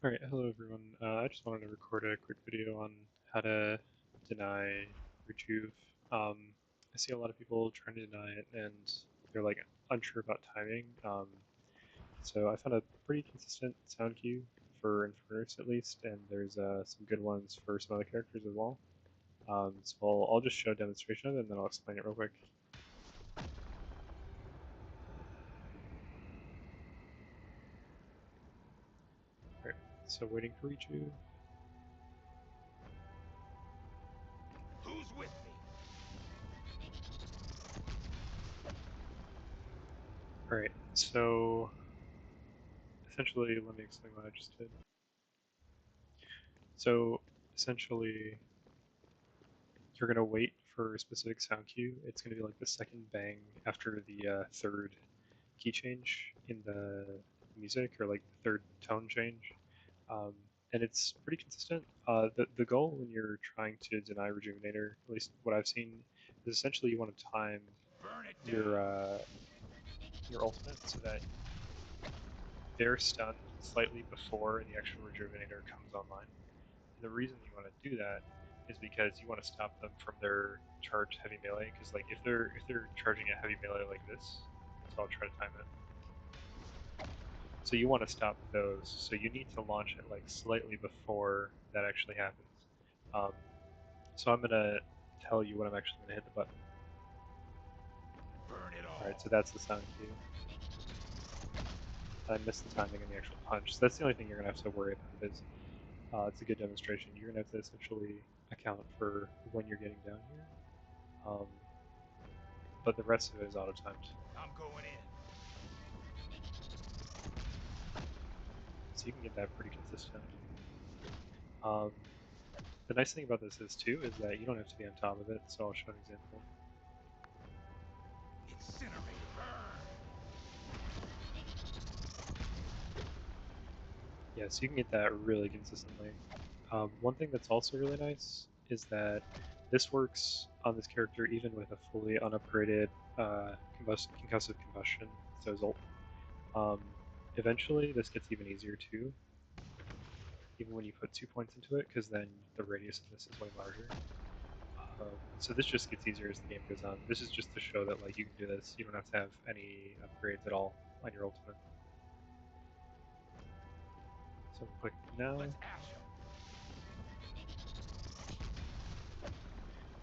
Alright, hello everyone. I just wanted to record a quick video on how to deny Rejuve. I see a lot of people trying to deny it and they're like unsure about timing. So I found a pretty consistent sound cue for Infernus at least, and there's some good ones for some other characters as well. So I'll just show a demonstration of it and then I'll explain it real quick. Alright, so waiting for Rejuve. Who's with me? Alright, so essentially, let me explain what I just did. So essentially, you're going to wait for a specific sound cue. It's going to be like the second bang after the third key change in the music, or like the third tone change. Um, and it's pretty consistent. The goal when you're trying to deny Rejuvenator, at least what I've seen, is essentially you want to time Burn it your down. your ultimate so that they're stunned slightly before the actual Rejuvenator comes online. And the reason you want to do that is because you want to stop them from their charged heavy melee. Because like if they're charging a heavy melee like this, so I'll try to time it. So you want to stop those. So you need to launch it like slightly before that actually happens. Um, so I'm gonna tell you when I'm actually gonna hit the button. Burn it All right, so all. that's the sound cue. I missed the timing on the actual punch. So that's the only thing you're gonna have to worry about is it's a good demonstration. You're gonna have to essentially account for when you're getting down here. Um, but the rest of it is auto-timed. I'm going in. So you can get that pretty consistent. Um, the nice thing about this is too is that you don't have to be on top of it. So I'll show an example. Incinerate. Burn. Yeah, so you can get that really consistently. One thing that's also really nice is that this works on this character even with a fully unupgraded concussive combustion, so Zolt. Um, eventually, this gets even easier too, even when you put 2 points into it, because then the radius of this is way larger. So this just gets easier as the game goes on. This is just to show that like you can do this. You don't have to have any upgrades at all on your ultimate. So I'm clicking now. Let's ash him.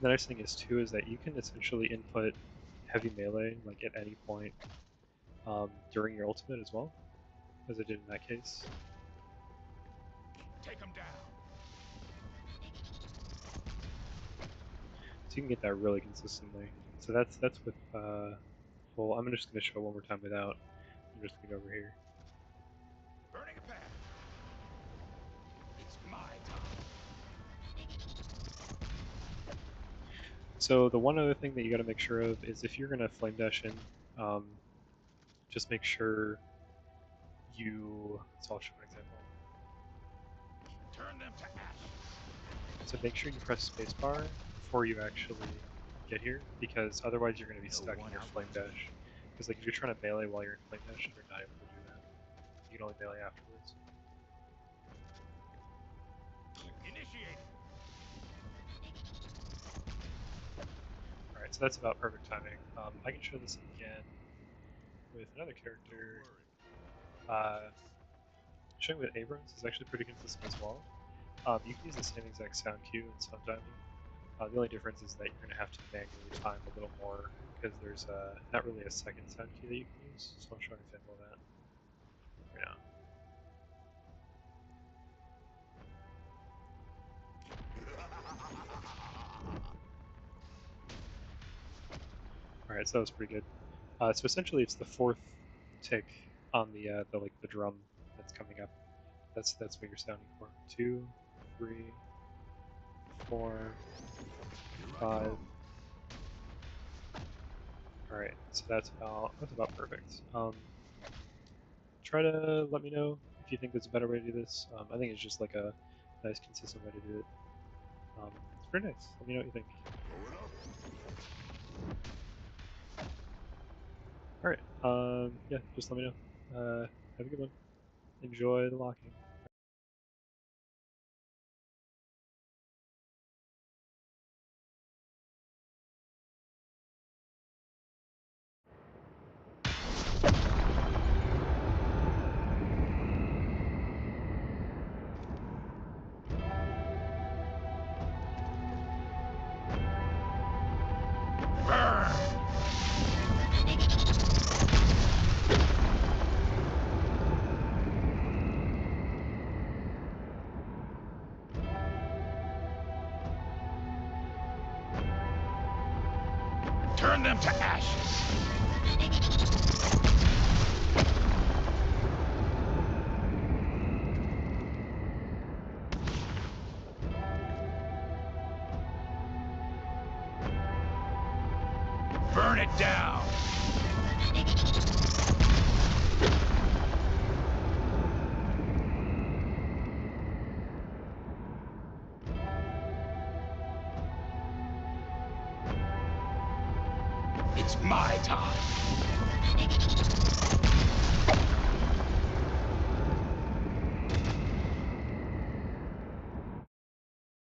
The nice thing is too is that you can essentially input heavy melee like at any point during your ultimate as well, as I did in that case. Take him down. So you can get that really consistently. So that's with full. I'm just going to show one more time without. I'm just going to go over here. Burning a path. It's my time. So the one other thing that you got to make sure of is if you're going to flame dash in, um, just make sure you. So I'll show an example. Turn them to ashes. So make sure you press spacebar before you actually get here, because otherwise you're going to be No stuck in one your flame outruns me. dash. Because like if you're trying to melee while you're in flame dash, you're not able to do that. You can only melee afterwards. Initiated. All right, so that's about perfect timing. I can show this again with another character. Showing with Abrams is actually pretty consistent as well. You can use the same exact sound cue and sound timing. The only difference is that you're going to have to manually time a little more because there's not really a second sound cue that you can use. So I'll show an example of that right now. All right, so that was pretty good. So essentially, it's the fourth tick on the like the drum that's coming up. That's what you're sounding for. 2, 3, 4, Here I 5. come. All right, so that's about perfect. Try to let me know if you think there's a better way to do this. I think it's just like a nice, consistent way to do it. It's pretty nice. Let me know what you think. Going up. All right. Yeah, just let me know. Have a good one. Enjoy the locking. Turn them to ashes. Burn it down. It's my time.